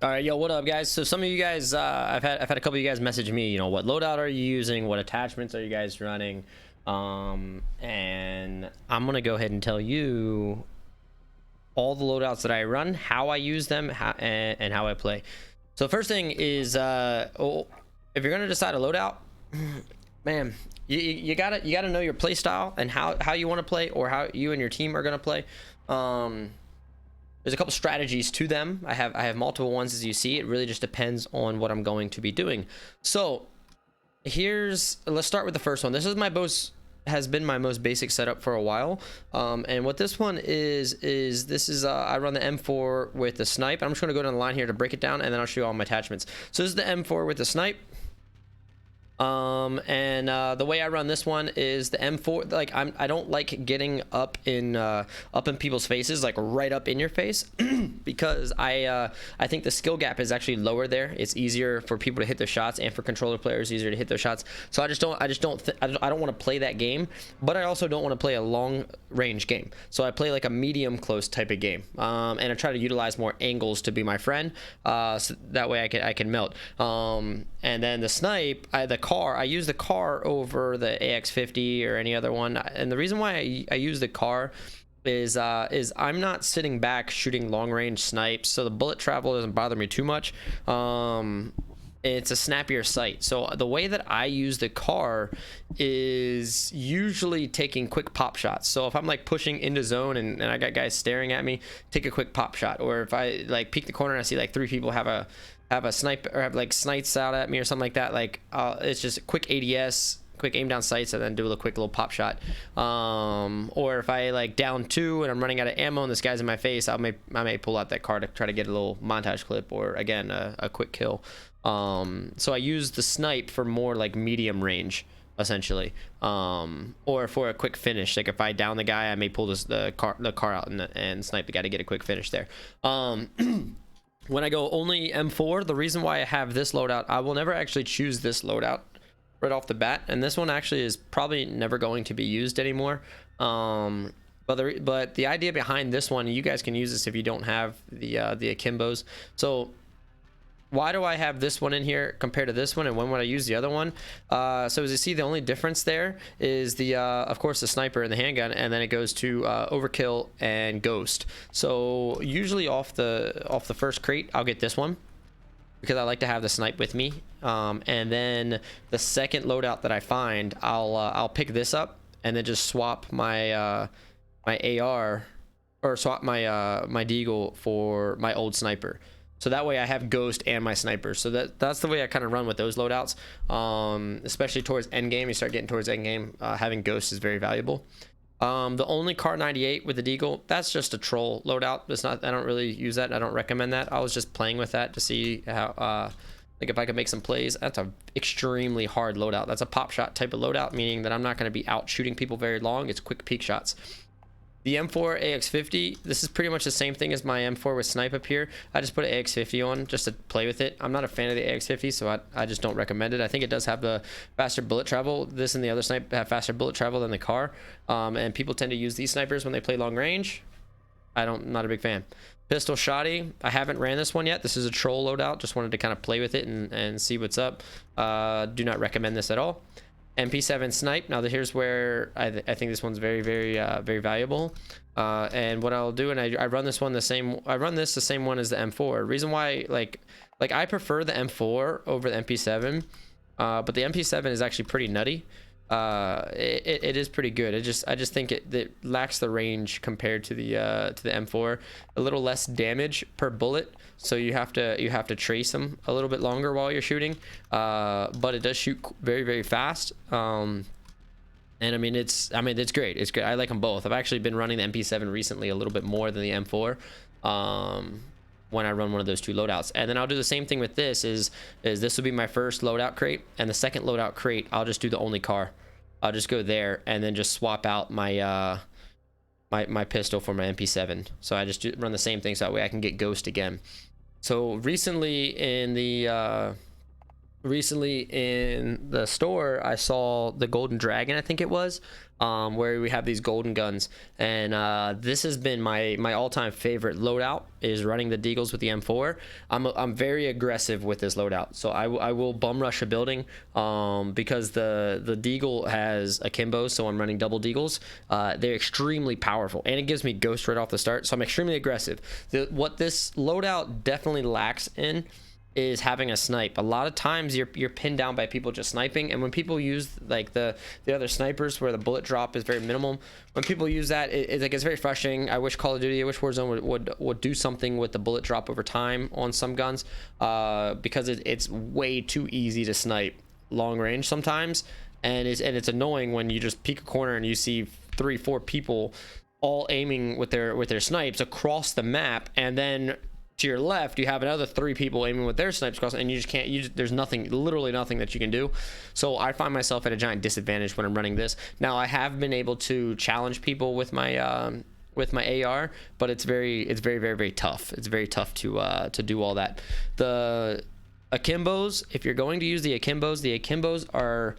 All right, yo, what up, guys? So some of you guys, I've had a couple of you guys message me. You know, what loadout are you using? What attachments are you guys running? And I'm gonna go ahead and tell you all the loadouts that I run, how I use them, and how I play. So first thing is, if you're gonna decide a loadout, man, you gotta know your play style and how you want to play, or how you and your team are gonna play. There's a couple strategies to them. I have multiple ones, as you see. It really just depends on what I'm going to be doing. So let's start with the first one. This is has been my most basic setup for a while. And what this one is I run the M4 with the snipe. I'm just gonna go down the line here to break it down, and then I'll show you all my attachments. So this is the M4 with the snipe. The way I run this one is the M4. Like, I don't like getting up in people's faces, like right up in your face, because I think the skill gap is actually lower there. It's easier for people to hit their shots, and for controller players, easier to hit their shots. So I don't want to play that game, but I also don't want to play a long range game. So I play like a medium close type of game, and I try to utilize more angles to be my friend, so that way I can melt. And then the snipe, I use the car over the AX50 or any other one. And the reason why I use the car is I'm not sitting back shooting long range snipes, so the bullet travel doesn't bother me too much. It's a snappier sight. So the way that I use the car is usually taking quick pop shots. So if I'm like pushing into zone and I got guys staring at me, take a quick pop shot. Or if I like peek the corner and I see like 3 people have a snipe, or have like snipes out at me or something like that, like it's just a quick ADS, quick aim down sights, and then do a quick little pop shot. Or if I like down 2 and I'm running out of ammo and this guy's in my face, I may pull out that car to try to get a little montage clip, or again a quick kill. So I use the snipe for more like medium range, essentially, or for a quick finish. Like if I down the guy, I may pull the car out and snipe the guy to get a quick finish there. When I go only M4, the reason why I have this loadout, I will never actually choose this loadout right off the bat, and this one actually is probably never going to be used anymore. But the idea behind this one, you guys can use this if you don't have the AKIMBOs. So why do I have this one in here compared to this one, and when would I use the other one? So as you see, the only difference there is of course the sniper and the handgun, and then it goes to overkill and ghost. So usually off the first crate, I'll get this one because I like to have the snipe with me. And then the second loadout that I find, I'll pick this up and then just swap my my AR, or swap my my deagle for my old sniper. So that way I have ghost and my sniper. So that's the way I kind of run with those loadouts. Especially towards end game, you start getting towards end game, having ghost is very valuable. The only Car 98 with the deagle, that's just a troll loadout. It's not, I don't really use that. I don't recommend that. I was just playing with that to see how like if I could make some plays. That's a extremely hard loadout. That's a pop shot type of loadout, meaning that I'm not going to be out shooting people very long. It's quick peek shots. The M4 AX50, this is pretty much the same thing as my M4 with snipe up here. I just put an AX50 on just to play with it. I'm not a fan of the AX50, so I just don't recommend it. I think it does have the faster bullet travel. This and the other snipe have faster bullet travel than the car. And people tend to use these snipers when they play long range. I'm not a big fan. Pistol shotty, I haven't ran this one yet. This is a troll loadout. Just wanted to kind of play with it and see what's up. Do not recommend this at all. MP7 snipe. Now here's where I think this one's very very valuable. And what I'll do, and I run this one the same. I run this the same one as the M4. Reason why, like I prefer the M4 over the MP7, but the MP7 is actually pretty nutty. It is pretty good. I just think it lacks the range compared to the M4. A little less damage per bullet, so you have to trace them a little bit longer while you're shooting. But it does shoot very very fast. And I mean it's great. It's great. I like them both. I've actually been running the MP7 recently a little bit more than the M4. When I run one of those two loadouts, and then I'll do the same thing with this. This will be my first loadout crate, and the second loadout crate I'll just do the only car. I'll just go there and then just swap out my my pistol for my MP7. So I just run the same thing, so that way I can get ghost again. So recently in the recently in the store, I saw the Golden Dragon, I think it was, where we have these golden guns, and this has been my all-time favorite loadout, is running the deagles with the M4. I'm very aggressive with this loadout, so I will bum rush a building, because the deagle has akimbo, so I'm running double deagles. They're extremely powerful, and it gives me ghost right off the start, so I'm extremely aggressive. What this loadout definitely lacks in is having a snipe. A lot of times you're pinned down by people just sniping, and when people use like the other snipers where the bullet drop is very minimal, when people use that, it's very frustrating. I wish Call of Duty, I wish Warzone would do something with the bullet drop over time on some guns, because it's way too easy to snipe long range sometimes, and it's annoying when you just peek a corner and you see 3-4 people all aiming with their snipes across the map, and then to your left you have another 3 people aiming with their snipes across, and you just can't, there's nothing, literally nothing that you can do. So I find myself at a giant disadvantage when I'm running this. Now I have been able to challenge people with my AR, but it's very tough. It's very tough to do all that. The akimbos, if you're going to use the akimbos are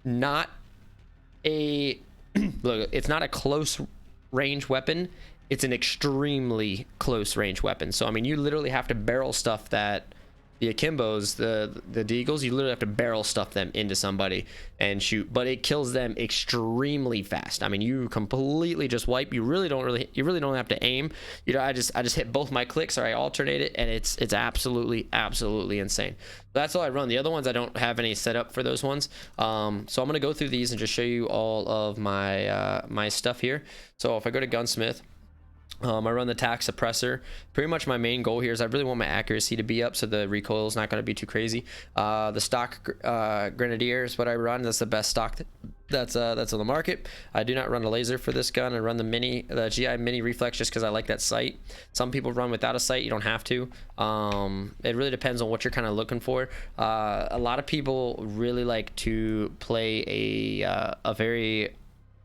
not a look, it's not a close range weapon, it's an extremely close range weapon. So I mean, you literally have to barrel stuff that the akimbos, the deagles, you literally have to barrel stuff them into somebody and shoot, but it kills them extremely fast. I mean, you completely just wipe. You really don't have to aim. You know, I just hit both my clicks, or I alternate it, and it's absolutely insane. That's all I run. The other ones I don't have any setup for those ones. So I'm gonna go through these and just show you all of my my stuff here. So if I go to gunsmith, I run the tac suppressor. Pretty much my main goal here is I really want my accuracy to be up, so the recoil is not going to be too crazy. The stock grenadier is what I run. That's the best stock that's on the market. I do not run a laser for this gun. I run the GI mini reflex just because I like that sight. Some people run without a sight. You don't have to. It really depends on what you're kind of looking for. A lot of people really like to play a very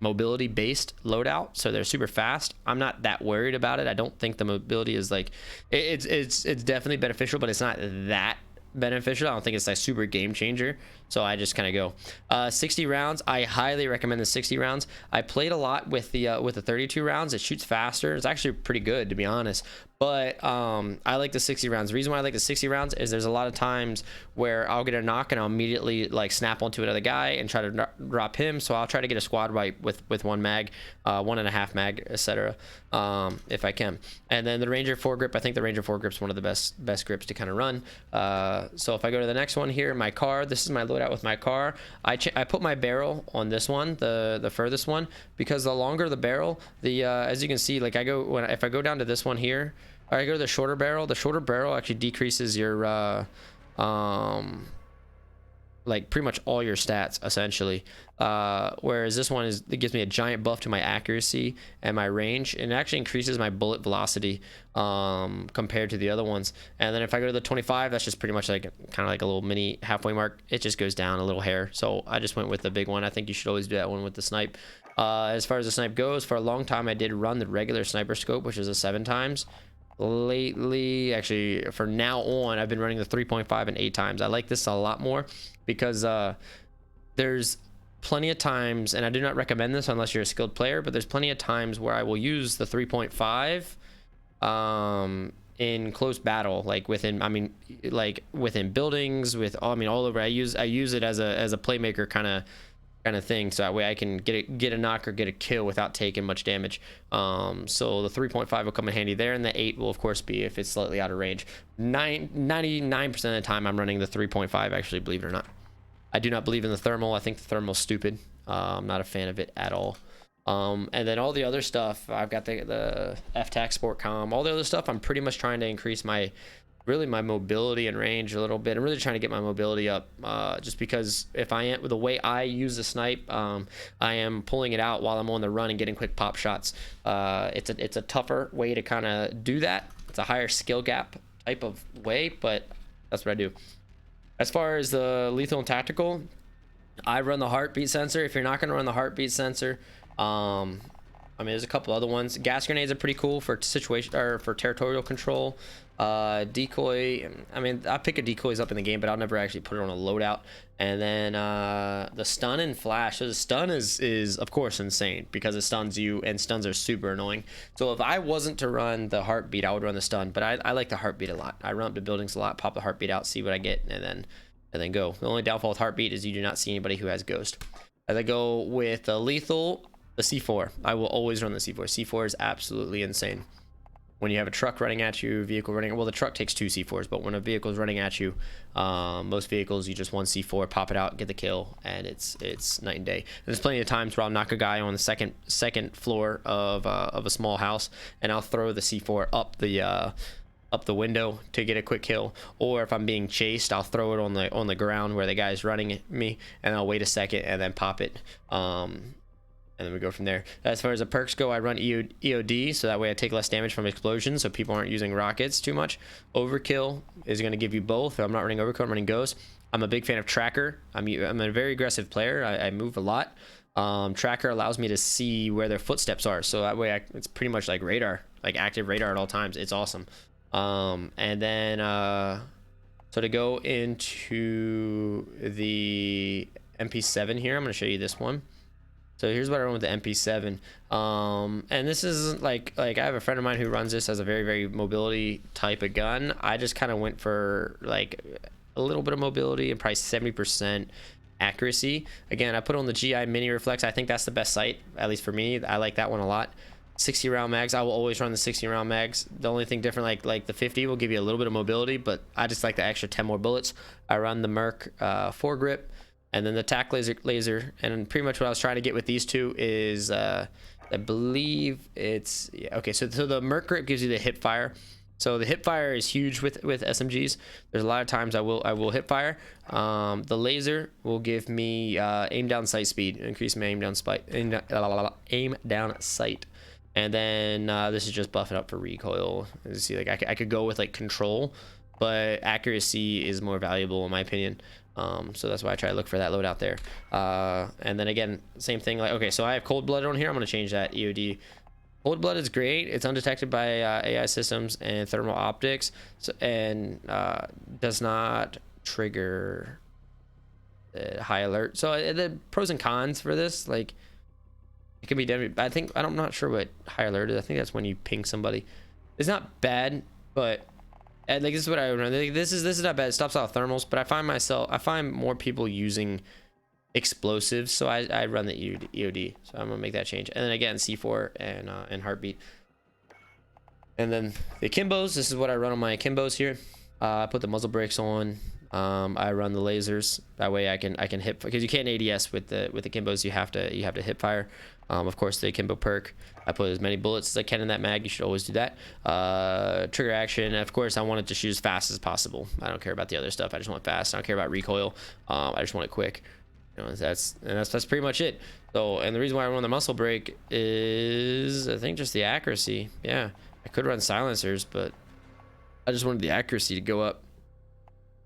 mobility based loadout, so they're super fast. I'm not that worried about it. I don't think the mobility is like, it's definitely beneficial, but it's not that beneficial. I don't think it's like super game changer, so I just kind of go 60 rounds. I highly recommend the 60 rounds. I played a lot with the 32 rounds. It shoots faster. It's actually pretty good, to be honest, but I like the 60 rounds. The reason why I like the 60 rounds is there's a lot of times where I'll get a knock and I'll immediately like snap onto another guy and try to drop him, so I'll try to get a squad wipe with one mag, 1.5 mag, etc., if I can. And then the Ranger foregrip, I think the Ranger foregrip is one of the best grips to kind of run. So if I go to the next one here, my car, this is my loadout with my car. I put my barrel on this one, the furthest one, because the longer the barrel, the as you can see, like if I go down to this one here, or I go to the shorter barrel actually decreases your like pretty much all your stats essentially, whereas this one it gives me a giant buff to my accuracy and my range, and it actually increases my bullet velocity compared to the other ones. And then if I go to the 25, that's just pretty much like kind of like a little mini halfway mark. It just goes down a little hair, so I just went with the big one. I think you should always do that one with the snipe. As far as the snipe goes, for a long time I did run the regular sniper scope, which is a 7x. Lately, actually for now on, I've been running the 3.5 and 8x. I like this a lot more because there's plenty of times, and I do not recommend this unless you're a skilled player, but there's plenty of times where I will use the 3.5 in close battle, like within buildings, all over. I use it as a playmaker kind of thing, so that way I can get a knock or get a kill without taking much damage. So the 3.5 will come in handy there, and the 8 will of course be if it's slightly out of range. 99% of the time I'm running the 3.5, actually, believe it or not. I do not believe in the thermal. I think the thermal's stupid. I'm not a fan of it at all. And then all the other stuff, I've got the FTAC Sport Com, all the other stuff, I'm pretty much trying to increase my mobility and range a little bit. I'm really trying to get my mobility up, just because if I am, the way I use the snipe, I am pulling it out while I'm on the run and getting quick pop shots. It's a tougher way to kind of do that. It's a higher skill gap type of way, but that's what I do. As far as the lethal and tactical, I run the heartbeat sensor. If you're not going to run the heartbeat sensor, I I mean, there's a couple other ones. Gas grenades are pretty cool for situation or for territorial control. Decoy, I mean, I pick a decoys up in the game, but I'll never actually put it on a loadout. And then the stun and flash. So the stun is of course insane because it stuns you, and stuns are super annoying. So if I wasn't to run the heartbeat, I would run the stun, but I like the heartbeat a lot. I run up to buildings a lot, pop the heartbeat out, see what I get, and then go. The only downfall with heartbeat is you do not see anybody who has ghost. As I go with lethal, the C4. I will always run the C4. C4 is absolutely insane. When you have a truck running at you, vehicle running, well, the truck takes 2 C4s, but when a vehicle is running at you, most vehicles, you just 1 C4, pop it out, get the kill, and it's night and day. And there's plenty of times where I'll knock a guy on the second floor of a small house, and I'll throw the C4 up the window to get a quick kill. Or if I'm being chased, I'll throw it on the ground where the guy's running at me, and I'll wait a second and then pop it. And then we go from there. As far as the perks go, I run EOD, so that way I take less damage from explosions, so people aren't using rockets too much. Overkill is going to give you both. I'm not running overkill, I'm running ghost. I'm a big fan of tracker. I'm a very aggressive player. I move a lot. Tracker allows me to see where their footsteps are, so that way it's pretty much like radar, like active radar at all times. It's awesome. And then so to go into the MP7 here, I'm going to show you this one. So here's what I run with the MP7. And this is like I have a friend of mine who runs this as a very, very mobility type of gun. I just kind of went for like a little bit of mobility and probably 70% accuracy. Again, I put on the GI mini reflex. I think that's the best sight, at least for me. I like that one a lot. 60 round mags. I will always run the 60 round mags. The only thing different, like the 50 will give you a little bit of mobility, but I just like the extra 10 more bullets. I run the Merc foregrip. And then the tac laser, and pretty much what I was trying to get with these two is, I believe it's, yeah, okay, so the Merc grip gives you the hip fire. So the hip fire is huge with SMGs. There's a lot of times I will hip fire. The laser will give me aim down sight speed, increase my aim down sight. And then this is just buffing up for recoil. As you see, like I could go with like control, but accuracy is more valuable in my opinion. So that's why I try to look for that loadout there. And then again, same thing. Like, okay, so I have cold blood on here. I'm going to change that EOD. Cold blood is great. It's undetected by AI systems and thermal optics, so, and does not trigger high alert. So the pros and cons for this, like, it can be done. I'm not sure what high alert is. I think that's when you ping somebody. It's not bad, but like this is what I would run. Like, this is not bad. It stops all thermals, but I find more people using explosives, so I run the EOD. So I'm gonna make that change. And then again, C4 and heartbeat. And then the akimbos. This is what I run on my akimbos here. I put the muzzle brakes on. I run the lasers. That way I can hit, because you can't ADS with the akimbos. You have to hip fire. Of course, the akimbo perk. I put as many bullets as I can in that mag. You should always do that. Trigger action. Of course, I want it to shoot as fast as possible. I don't care about the other stuff. I just want it fast. I don't care about recoil. I just want it quick. You know, that's pretty much it. So, and the reason why I run the muscle brake is, I think, just the accuracy. Yeah, I could run silencers, but I just wanted the accuracy to go up.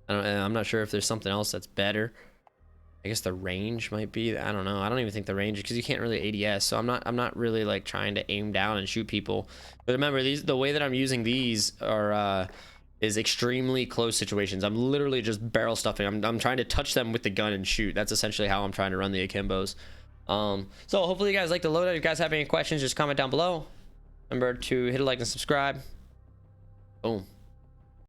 I'm not sure if there's something else that's better. I guess the range might be. I don't know. I don't even think the range, because you can't really ADS. So I'm not really like trying to aim down and shoot people. But remember, the way that I'm using these are is extremely close situations. I'm literally just barrel stuffing. I'm trying to touch them with the gun and shoot. That's essentially how I'm trying to run the akimbos. So hopefully you guys like the loadout. If you guys have any questions, just comment down below. Remember to hit a like and subscribe. Boom.